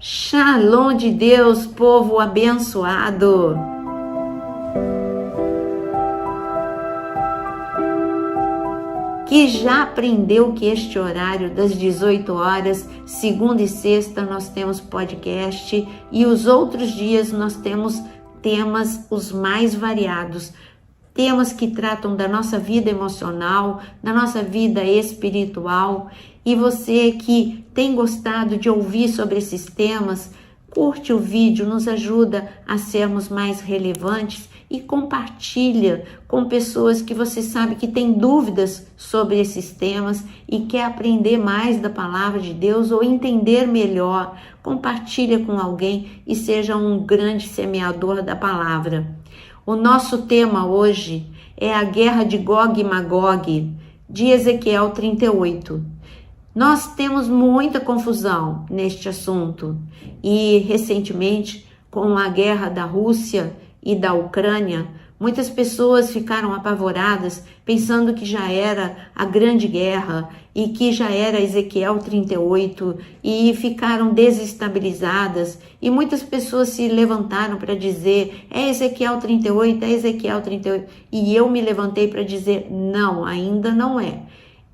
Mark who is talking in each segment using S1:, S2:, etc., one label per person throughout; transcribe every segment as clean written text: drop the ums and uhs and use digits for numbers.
S1: Shalom de Deus, povo abençoado! Que já aprendeu que este horário das 18 horas, segunda e sexta, nós temos podcast e os outros dias nós temos temas os mais variados. Temas que tratam da nossa vida emocional, da nossa vida espiritual. E você que tem gostado de ouvir sobre esses temas, curte o vídeo, nos ajuda a sermos mais relevantes e compartilha com pessoas que você sabe que tem dúvidas sobre esses temas e quer aprender mais da palavra de Deus ou entender melhor. Compartilha com alguém e seja um grande semeador da palavra. O nosso tema hoje é a guerra de Gog e Magog, de Ezequiel 38. Nós temos muita confusão neste assunto e recentemente com a guerra da Rússia e da Ucrânia, muitas pessoas ficaram apavoradas pensando que já era a grande guerra e que já era Ezequiel 38 e ficaram desestabilizadas e muitas pessoas se levantaram para dizer é Ezequiel 38, é Ezequiel 38 e eu me levantei para dizer não, ainda não é.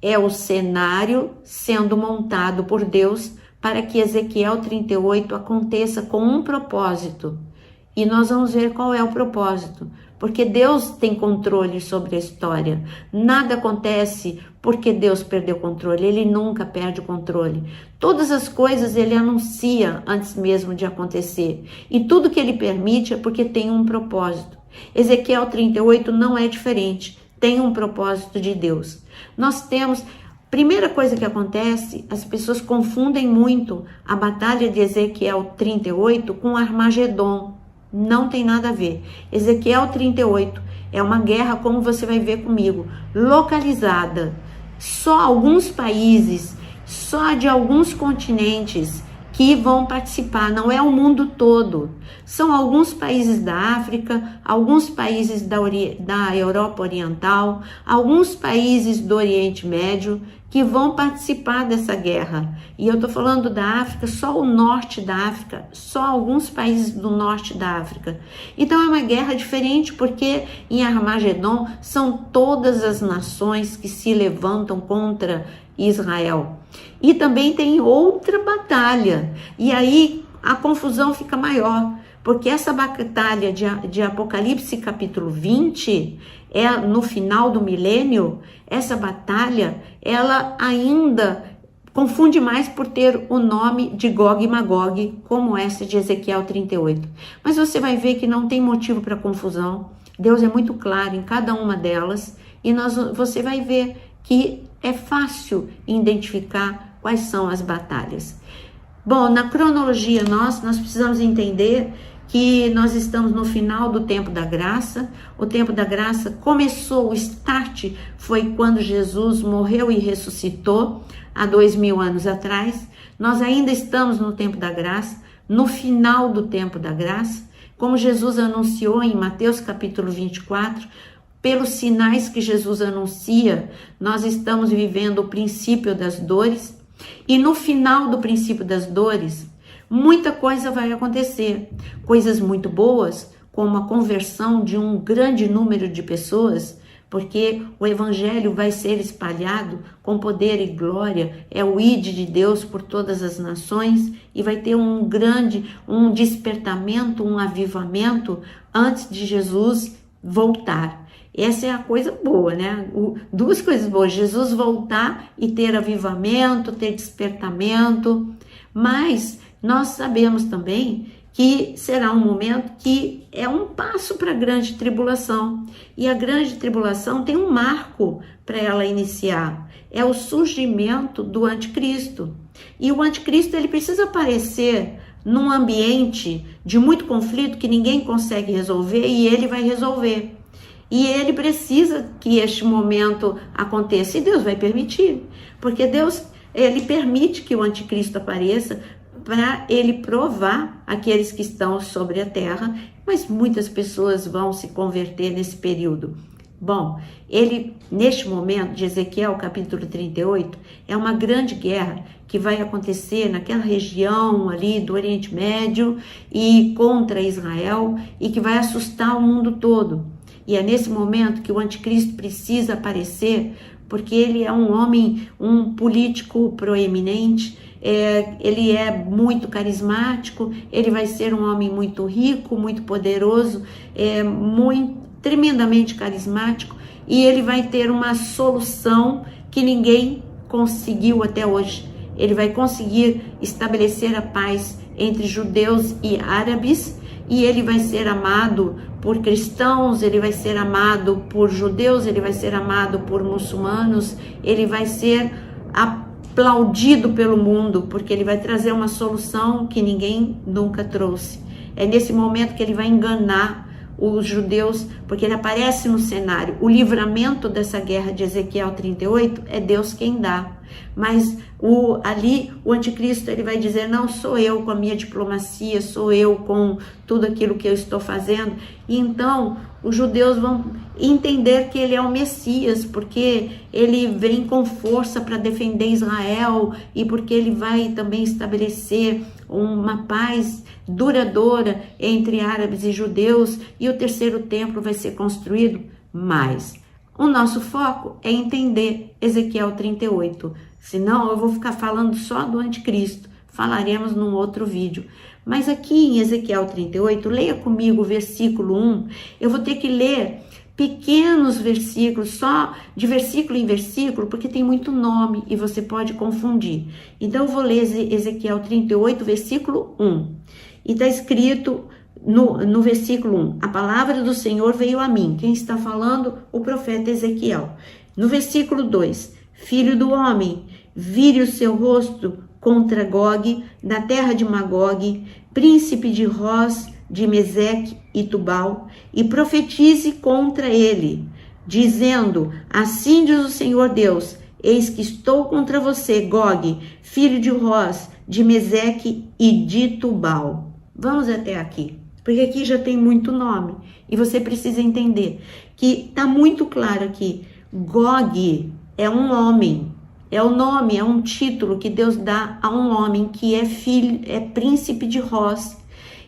S1: É o cenário sendo montado por Deus para que Ezequiel 38 aconteça com um propósito. E nós vamos ver qual é o propósito. Porque Deus tem controle sobre a história. Nada acontece porque Deus perdeu o controle. Ele nunca perde o controle. Todas as coisas ele anuncia antes mesmo de acontecer. E tudo que ele permite é porque tem um propósito. Ezequiel 38 não é diferente. Tem um propósito de Deus. Nós temos, primeira coisa que acontece, as pessoas confundem muito a batalha de Ezequiel 38 com Armagedon. Não tem nada a ver. Ezequiel 38 é uma guerra, como você vai ver comigo, localizada. Só alguns países, só de alguns continentes que vão participar, não é o mundo todo. São alguns países da África, alguns países da Europa Oriental, alguns países do Oriente Médio que vão participar dessa guerra. E eu estou falando da África, só o norte da África, só alguns países do norte da África. Então é uma guerra diferente porque em Armagedon são todas as nações que se levantam contra Israel. E também tem outra batalha, e aí a confusão fica maior, porque essa batalha de Apocalipse capítulo 20, no final do milênio, essa batalha, ela ainda confunde mais por ter o nome de Gog e Magog, como essa de Ezequiel 38. Mas você vai ver que não tem motivo para confusão, Deus é muito claro em cada uma delas, e você vai ver que é fácil identificar quais são as batalhas. Bom, na cronologia nós precisamos entender que nós estamos no final do tempo da graça. O tempo da graça começou, o start foi quando Jesus morreu e ressuscitou há 2000 anos atrás. Nós ainda estamos no tempo da graça, no final do tempo da graça, como Jesus anunciou em Mateus capítulo 24, pelos sinais que Jesus anuncia, nós estamos vivendo o princípio das dores. E no final do princípio das dores, muita coisa vai acontecer. Coisas muito boas, como a conversão de um grande número de pessoas, porque o evangelho vai ser espalhado com poder e glória. É o ide de Deus por todas as nações e vai ter um despertamento, um avivamento antes de Jesus voltar. Essa é a coisa boa, né? Duas coisas boas, Jesus voltar e ter avivamento, ter despertamento, mas nós sabemos também que será um momento que é um passo para a grande tribulação, e a grande tribulação tem um marco para ela iniciar, é o surgimento do anticristo, e o anticristo ele precisa aparecer num ambiente de muito conflito que ninguém consegue resolver, e ele vai resolver. E ele precisa que este momento aconteça, e Deus vai permitir, porque Deus ele permite que o anticristo apareça para ele provar aqueles que estão sobre a terra, mas muitas pessoas vão se converter nesse período. Bom, neste momento de Ezequiel, capítulo 38, é uma grande guerra que vai acontecer naquela região ali do Oriente Médio e contra Israel e que vai assustar o mundo todo. E é nesse momento que o anticristo precisa aparecer, porque ele é um homem, um político proeminente, ele é muito carismático, ele vai ser um homem muito rico, muito poderoso, tremendamente carismático, e ele vai ter uma solução que ninguém conseguiu até hoje. Ele vai conseguir estabelecer a paz entre judeus e árabes, e ele vai ser amado por cristãos, ele vai ser amado por judeus, ele vai ser amado por muçulmanos, ele vai ser aplaudido pelo mundo, porque ele vai trazer uma solução que ninguém nunca trouxe. É nesse momento que ele vai enganar os judeus, porque ele aparece no cenário. O livramento dessa guerra de Ezequiel 38 é Deus quem dá. Mas ali o anticristo ele vai dizer, não sou eu com a minha diplomacia, sou eu com tudo aquilo que eu estou fazendo. E então os judeus vão entender que ele é o Messias, porque ele vem com força para defender Israel e porque ele vai também estabelecer uma paz duradoura entre árabes e judeus, e o terceiro templo vai ser construído. Mas o nosso foco é entender Ezequiel 38, senão eu vou ficar falando só do anticristo, falaremos num outro vídeo. Mas aqui em Ezequiel 38, leia comigo o versículo 1, eu vou ter que ler pequenos versículos, só de versículo em versículo, porque tem muito nome e você pode confundir. Então eu vou ler Ezequiel 38, versículo 1, e está escrito no versículo 1, a palavra do Senhor veio a mim. Quem está falando? O profeta Ezequiel. No versículo 2, filho do homem, vire o seu rosto contra Gog, da terra de Magog, príncipe de Roz, de Meseque e Tubal, e profetize contra ele, dizendo, assim diz o Senhor Deus, eis que estou contra você, Gog, filho de Roz, de Meseque e de Tubal. Vamos até aqui, porque aqui já tem muito nome, e você precisa entender que está muito claro aqui, Gog é um homem, é o nome, é um título que Deus dá a um homem que é filho, é príncipe de Roz.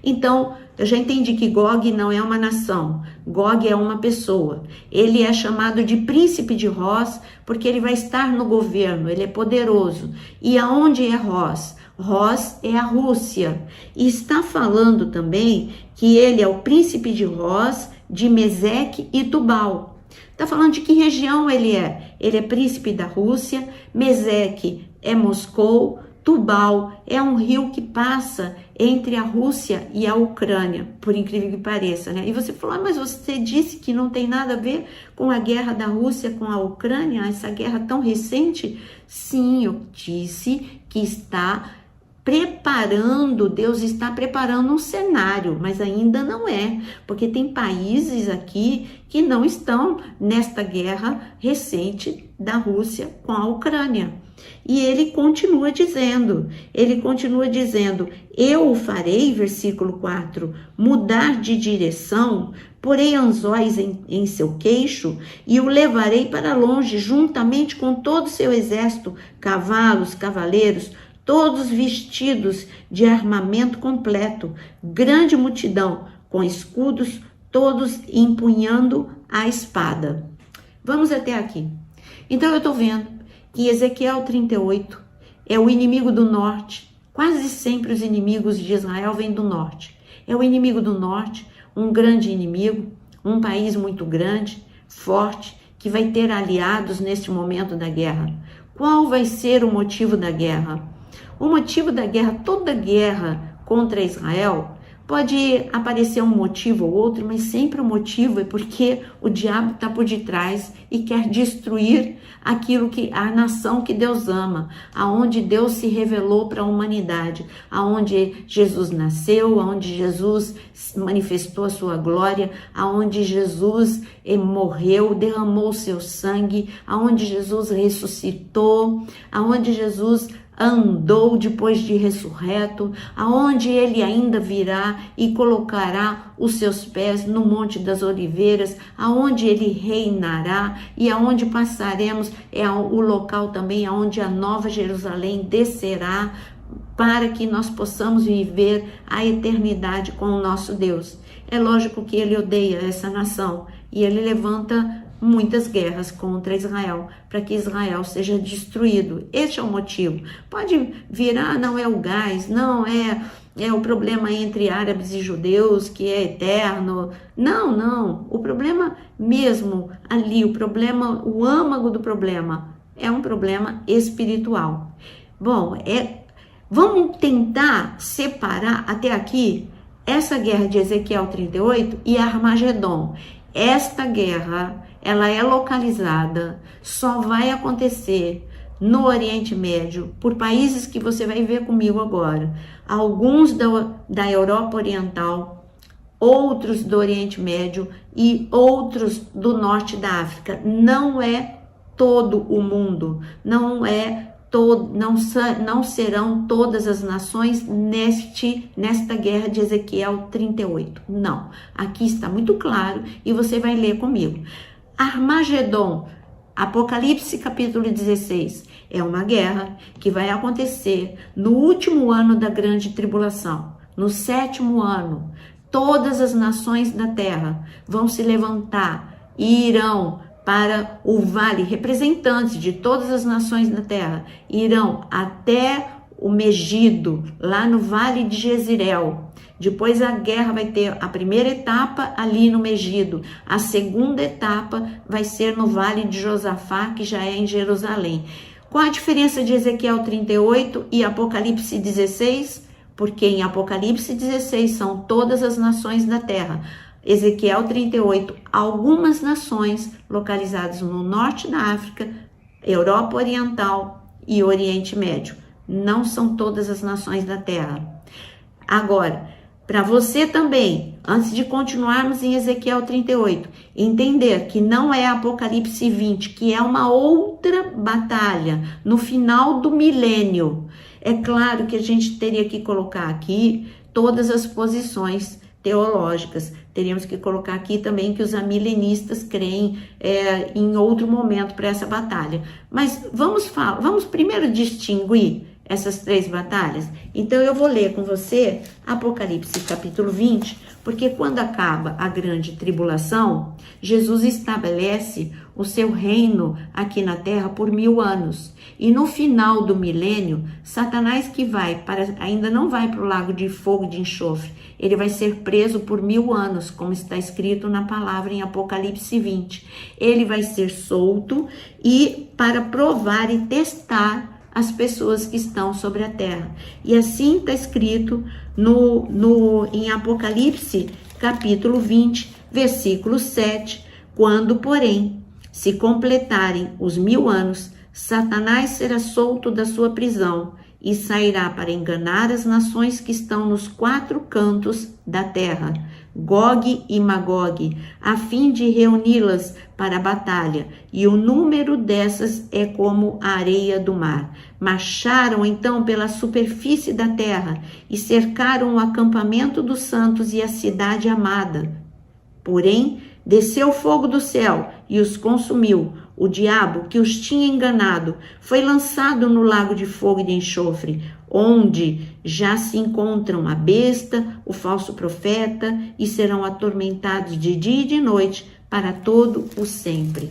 S1: Então, eu já entendi que Gog não é uma nação, Gog é uma pessoa. Ele é chamado de príncipe de Roz porque ele vai estar no governo, ele é poderoso. E aonde é Roz? Roz é a Rússia. E está falando também que ele é o príncipe de Roz, de Meseque e Tubal. Está falando de que região ele é. Ele é príncipe da Rússia, Meseque é Moscou, Tubal é um rio que passa entre a Rússia e a Ucrânia, por incrível que pareça, né? E você falou, mas você disse que não tem nada a ver com a guerra da Rússia com a Ucrânia, essa guerra tão recente? Sim, eu disse que está preparando, Deus está preparando um cenário, mas ainda não é, porque tem países aqui que não estão nesta guerra recente da Rússia com a Ucrânia. E ele continua dizendo, eu o farei, versículo 4, mudar de direção, porei anzóis em seu queixo e o levarei para longe, juntamente com todo o seu exército, cavalos, cavaleiros, todos vestidos de armamento completo, grande multidão, com escudos, todos empunhando a espada. Vamos até aqui. Então eu estou vendo que Ezequiel 38 é o inimigo do norte. Quase sempre os inimigos de Israel vêm do norte. É o inimigo do norte, um grande inimigo, um país muito grande, forte, que vai ter aliados neste momento da guerra. Qual vai ser o motivo da guerra? O motivo da guerra, toda guerra contra Israel, pode aparecer um motivo ou outro, mas sempre o motivo é porque o diabo está por detrás e quer destruir a nação que Deus ama, aonde Deus se revelou para a humanidade, aonde Jesus nasceu, aonde Jesus manifestou a sua glória, aonde Jesus morreu, derramou seu sangue, aonde Jesus ressuscitou, aonde Jesus andou depois de ressurreto, aonde ele ainda virá e colocará os seus pés no Monte das Oliveiras, aonde ele reinará e aonde passaremos, é o local também aonde a Nova Jerusalém descerá, para que nós possamos viver a eternidade com o nosso Deus. É lógico que ele odeia essa nação e ele levanta muitas guerras contra Israel, para que Israel seja destruído. Este é o motivo. Pode virar, não é o gás, não é o problema entre árabes e judeus, que é eterno. Não. O problema mesmo ali, o âmago do problema, é um problema espiritual. Bom, vamos tentar separar até aqui essa guerra de Ezequiel 38 e Armagedon. Esta guerra, ela é localizada, só vai acontecer no Oriente Médio, por países que você vai ver comigo agora. Alguns da Europa Oriental, outros do Oriente Médio e outros do Norte da África. Não é todo o mundo, não serão todas as nações nesta guerra de Ezequiel 38. Não, aqui está muito claro e você vai ler comigo. Armagedon, Apocalipse capítulo 16, é uma guerra que vai acontecer no último ano da grande tribulação, no 7º ano. Todas as nações da terra vão se levantar e irão para o vale, representantes de todas as nações da terra, irão até o Megido, lá no vale de Jezreel. Depois a guerra vai ter a primeira etapa ali no Megido, a segunda etapa vai ser no vale de Josafá, que já é em Jerusalém. Qual a diferença de Ezequiel 38 e Apocalipse 16? Porque em Apocalipse 16 são todas as nações da terra. Ezequiel 38, algumas nações localizadas no norte da África, Europa Oriental e Oriente Médio. Não são todas as nações da terra. Agora, para você também, antes de continuarmos em Ezequiel 38, entender que não é Apocalipse 20, que é uma outra batalha no final do milênio. É claro que a gente teria que colocar aqui todas as posições teológicas. Teríamos que colocar aqui também que os amilenistas creem em outro momento para essa batalha. Mas vamos primeiro distinguir essas 3 batalhas. Então eu vou ler com você Apocalipse capítulo 20, porque quando acaba a grande tribulação, Jesus estabelece o seu reino aqui na terra por 1000 anos. E no final do milênio, Satanás ainda não vai para o lago de fogo de enxofre, ele vai ser preso por 1000 anos, como está escrito na palavra em Apocalipse 20. Ele vai ser solto e para provar e testar as pessoas que estão sobre a terra. E assim está escrito em Apocalipse, capítulo 20, versículo 7. Quando, porém, se completarem os 1000 anos, Satanás será solto da sua prisão e sairá para enganar as nações que estão nos 4 cantos da terra, Gog e Magog, a fim de reuni-las para a batalha, e o número dessas é como a areia do mar. Marcharam então pela superfície da terra e cercaram o acampamento dos santos e a cidade amada. Porém, desceu fogo do céu e os consumiu. O diabo que os tinha enganado foi lançado no lago de fogo e de enxofre, onde já se encontram a besta, o falso profeta, e serão atormentados de dia e de noite para todo o sempre.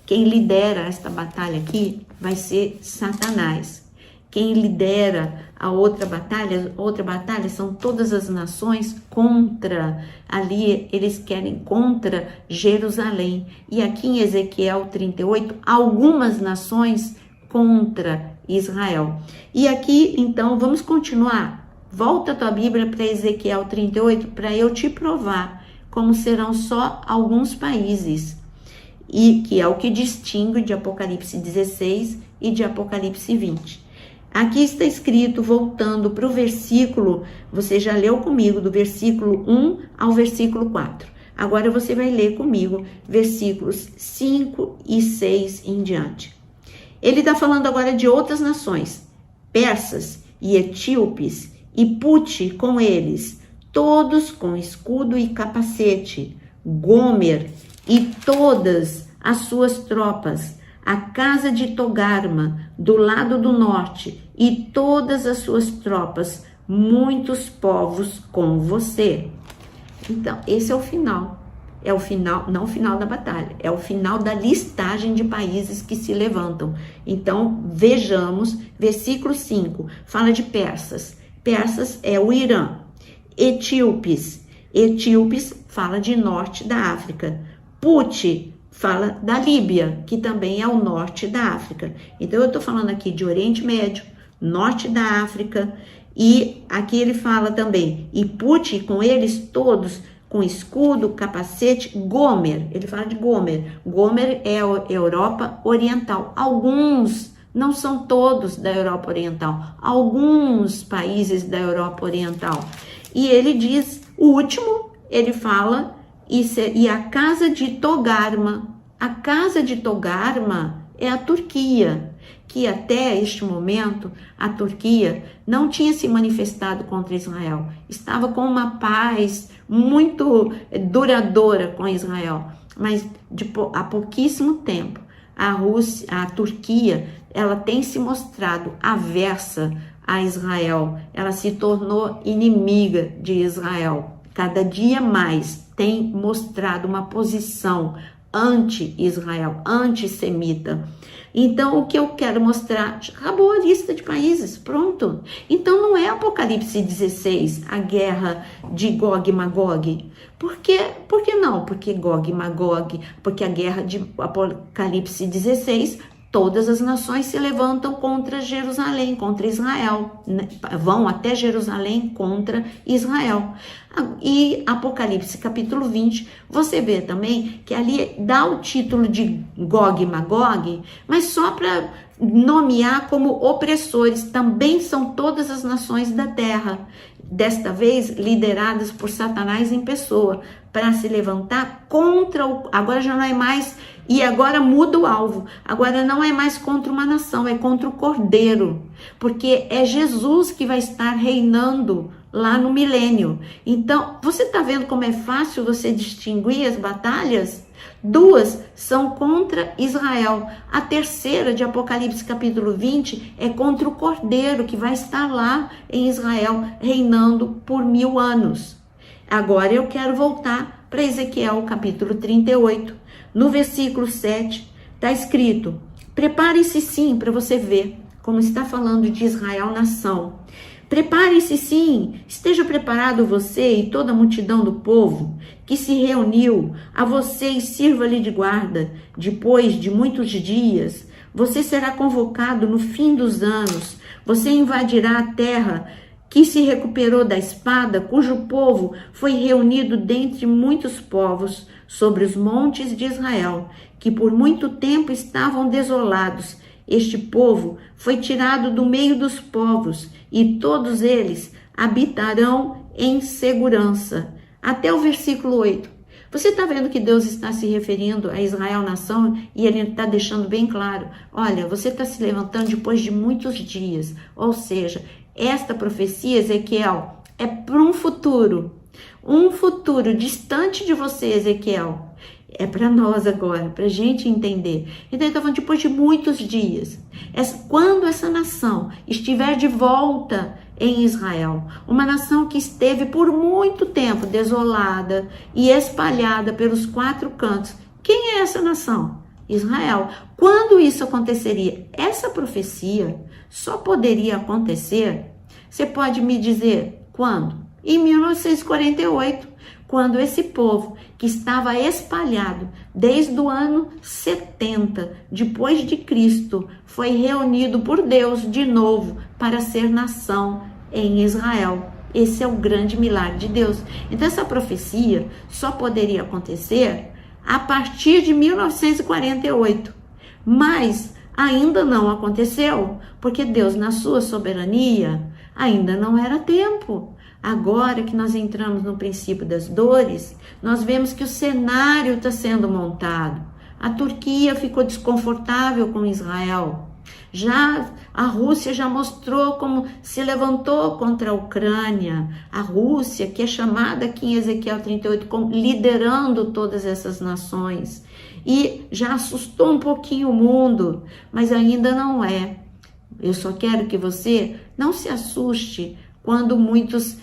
S1: Quem lidera esta batalha aqui vai ser Satanás. Quem lidera a outra batalha são todas as nações eles querem contra Jerusalém. E aqui em Ezequiel 38, algumas nações contra Israel. E aqui, então, vamos continuar. Volta a tua Bíblia para Ezequiel 38 para eu te provar como serão só alguns países. E que é o que distingue de Apocalipse 16 e de Apocalipse 20. Aqui está escrito, voltando para o versículo, você já leu comigo, do versículo 1 ao versículo 4. Agora você vai ler comigo versículos 5 e 6 em diante. Ele está falando agora de outras nações. persas e etíopes, e Pute com eles, todos com escudo e capacete, Gomer e todas as suas tropas, a casa de Togarma, do lado do norte, e todas as suas tropas, muitos povos com você. Então, esse é o final. É o final, não o final da batalha, é o final da listagem de países que se levantam. Então, vejamos, versículo 5, fala de persas. Persas é o Irã. Etíopes. Etíopes fala de norte da África. Pute fala da Líbia, que também é o norte da África. Então, eu estou falando aqui de Oriente Médio, norte da África, e aqui ele fala também, e Pute com eles todos, com escudo, capacete, Gomer, ele fala de Gomer. Gomer é a Europa Oriental. Alguns, não são todos da Europa Oriental, alguns países da Europa Oriental. E ele diz, o último, ele fala, e a casa de Togarma. A casa de Togarma é a Turquia, que até este momento a Turquia não tinha se manifestado contra Israel. Estava com uma paz muito duradoura com Israel. Mas há pouquíssimo tempo, a Turquia, ela tem se mostrado aversa a Israel. Ela se tornou inimiga de Israel. Cada dia mais tem mostrado uma posição anti-Israel, antissemita. Então, o que eu quero mostrar, acabou a lista de países, pronto. Então, não é Apocalipse 16, a guerra de Gog e Magog. Por que não? Porque Gog e Magog, porque a guerra de Apocalipse 16, todas as nações se levantam contra Jerusalém, contra Israel, vão até Jerusalém contra Israel. E Apocalipse capítulo 20, você vê também que ali dá o título de Gog e Magog, mas só para nomear como opressores, também são todas as nações da terra, desta vez lideradas por Satanás em pessoa, para se levantar contra agora já não é mais, e agora muda o alvo, agora não é mais contra uma nação, é contra o Cordeiro, porque é Jesus que vai estar reinando lá no milênio. Então, você está vendo como é fácil você distinguir as batalhas? Duas são contra Israel. A terceira, de Apocalipse capítulo 20, é contra o Cordeiro, que vai estar lá em Israel, reinando por 1000 anos. Agora eu quero voltar para Ezequiel capítulo 38. No versículo 7, está escrito, prepare-se sim, para você ver como está falando de Israel nação. Prepare-se sim, esteja preparado você e toda a multidão do povo que se reuniu a você e sirva-lhe de guarda. Depois de muitos dias, você será convocado no fim dos anos. Você invadirá a terra que se recuperou da espada, cujo povo foi reunido dentre muitos povos sobre os montes de Israel, que por muito tempo estavam desolados. Este povo foi tirado do meio dos povos, e todos eles habitarão em segurança. Até o versículo 8. Você está vendo que Deus está se referindo a Israel nação e ele está deixando bem claro, olha, você está se levantando depois de muitos dias, ou seja, esta profecia, Ezequiel, é para um futuro distante de você, Ezequiel. É para nós agora, para a gente entender. Então, ele está falando depois de muitos dias. Quando essa nação estiver de volta em Israel, uma nação que esteve por muito tempo desolada e espalhada pelos 4 cantos. Quem é essa nação? Israel. Quando isso aconteceria? Essa profecia só poderia acontecer, você pode me dizer quando? Em 1948, quando esse povo que estava espalhado desde o ano 70 depois de Cristo foi reunido por Deus de novo para ser nação em Israel. Esse é o grande milagre de Deus. Então essa profecia só poderia acontecer a partir de 1948, mas ainda não aconteceu, porque Deus, na sua soberania, ainda não era tempo. Agora que nós entramos no princípio das dores, nós vemos que o cenário está sendo montado. A Turquia ficou desconfortável com Israel. Já a Rússia já mostrou como se levantou contra a Ucrânia. A Rússia, que é chamada aqui em Ezequiel 38 como liderando todas essas nações. E já assustou um pouquinho o mundo, mas ainda não é. Eu só quero que você não se assuste quando muitos,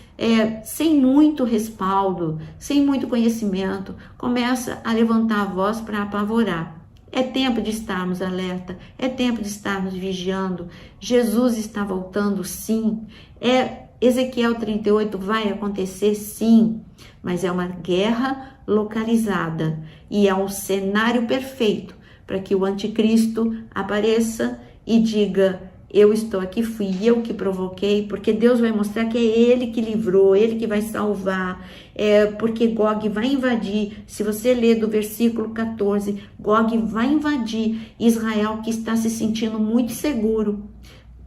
S1: sem muito respaldo, sem muito conhecimento, começa a levantar a voz para apavorar. É tempo de estarmos alerta, é tempo de estarmos vigiando. Jesus está voltando, sim. Ezequiel 38 vai acontecer, sim, mas é uma guerra localizada e é um cenário perfeito para que o anticristo apareça e diga: eu estou aqui, fui eu que provoquei, porque Deus vai mostrar que é Ele que livrou, Ele que vai salvar, porque Gog vai invadir. Se você ler do versículo 14, Gog vai invadir Israel, que está se sentindo muito seguro.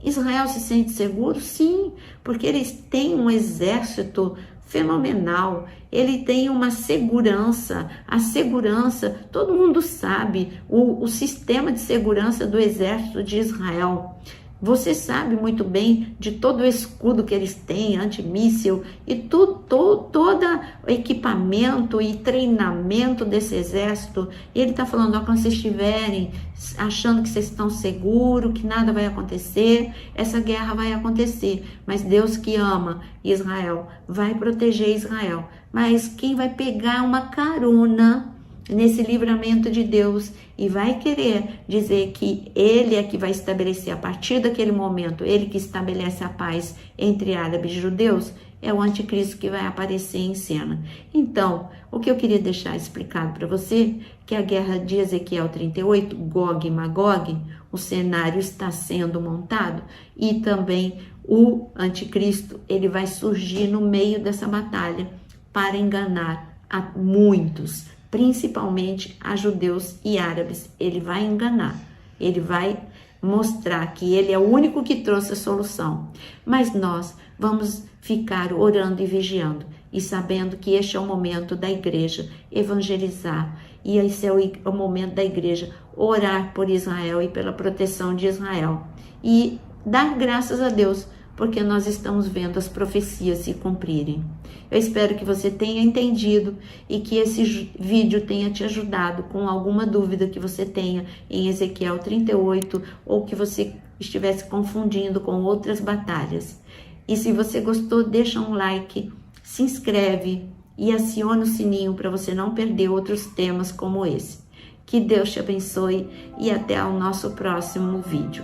S1: Israel se sente seguro? Sim, porque eles têm um exército fenomenal, ele tem uma segurança, a segurança, todo mundo sabe, o sistema de segurança do exército de Israel. Você sabe muito bem de todo o escudo que eles têm, antimíssil e todo o equipamento e treinamento desse exército. E ele está falando: quando vocês estiverem achando que vocês estão seguros, que nada vai acontecer, essa guerra vai acontecer. Mas Deus, que ama Israel, vai proteger Israel. Mas quem vai pegar uma carona nesse livramento de Deus e vai querer dizer que Ele é que vai estabelecer a partir daquele momento, Ele que estabelece a paz entre árabes e judeus, é o anticristo que vai aparecer em cena. Então, o que eu queria deixar explicado para você, que a guerra de Ezequiel 38, Gog e Magog, o cenário está sendo montado e também o anticristo, ele vai surgir no meio dessa batalha para enganar a muitos, principalmente a judeus e árabes. Ele vai enganar, ele vai mostrar que ele é o único que trouxe a solução. Mas nós vamos ficar orando e vigiando e sabendo que este é o momento da igreja evangelizar, e esse é o momento da igreja orar por Israel e pela proteção de Israel e dar graças a Deus, porque nós estamos vendo as profecias se cumprirem. Eu espero que você tenha entendido e que esse vídeo tenha te ajudado com alguma dúvida que você tenha em Ezequiel 38 ou que você estivesse confundindo com outras batalhas. E se você gostou, deixa um like, se inscreve e aciona o sininho para você não perder outros temas como esse. Que Deus te abençoe e até o nosso próximo vídeo.